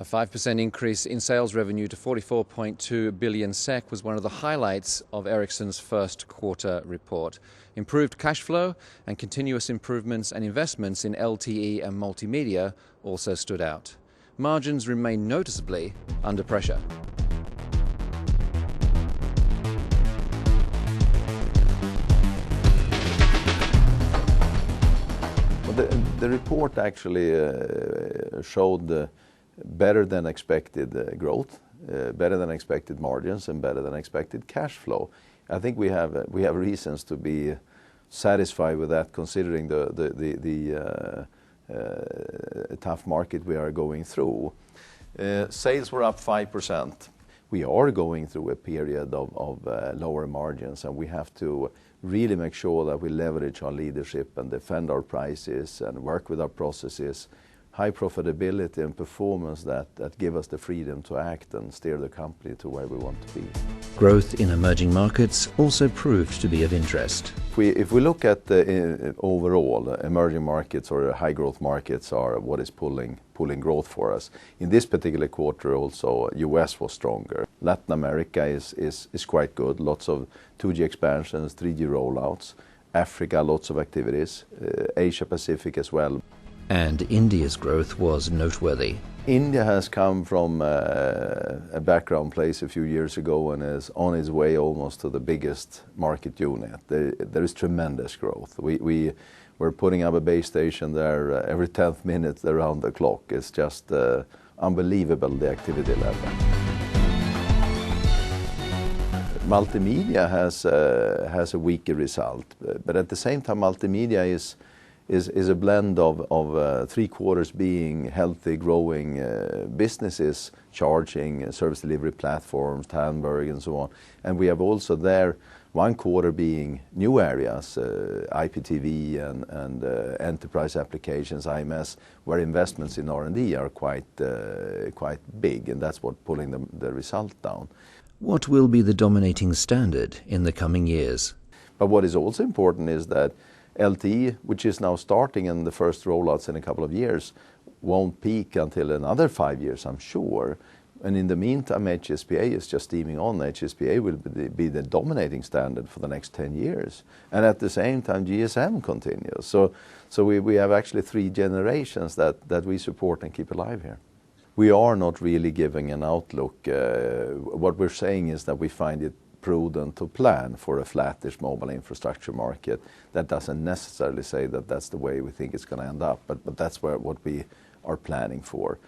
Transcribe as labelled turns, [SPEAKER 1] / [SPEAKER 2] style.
[SPEAKER 1] A 5% increase in sales revenue to 44.2 billion SEK was one of the highlights of Ericsson's first quarter report. Improved cash flow and continuous improvements and investments in LTE and multimedia also stood out. Margins remain noticeably under pressure.
[SPEAKER 2] Well, the report actually showed better than expected growth, better than expected margins, and better than expected cash flow. I think we have reasons to be satisfied with that, considering the tough market we are going through. Sales were up 5%. We are going through a period of lower margins, and we have to really make sure that we leverage our leadership and defend our prices and work with our processes. High profitability and performance that give us the freedom to act and steer the company to where we want to be.
[SPEAKER 1] Growth in emerging markets also proved to be of interest.
[SPEAKER 2] If we look at the overall, emerging markets or high growth markets are what is pulling growth for us. In this particular quarter also, US was stronger. Latin America is quite good, lots of 2G expansions, 3G rollouts. Africa, lots of activities. Asia Pacific as well.
[SPEAKER 1] And India's growth was noteworthy.
[SPEAKER 2] India has come from a background place a few years ago and is on its way almost to the biggest market unit. There is tremendous growth. We're putting up a base station there every 10th minute around the clock. It's just unbelievable, the activity level. Multimedia has a weaker result, but at the same time multimedia is a blend of 3 quarters being healthy, growing businesses, charging, service delivery platforms, Tandberg and so on. And we have also there 1 quarter being new areas, IPTV and enterprise applications, IMS, where investments in R&D are quite big, and that's what pulling the result down.
[SPEAKER 1] What will be the dominating standard in the coming years?
[SPEAKER 2] But what is also important is that LTE, which is now starting in the first rollouts in a couple of years, won't peak until another 5 years, I'm sure. And in the meantime, HSPA is just steaming on. HSPA will be the dominating standard for the next 10 years. And at the same time, GSM continues. So we have actually 3 generations that we support and keep alive here. We are not really giving an outlook. What we're saying is that we find it prudent to plan for a flattish mobile infrastructure market. That doesn't necessarily say that that's the way we think it's going to end up, but that's what we are planning for.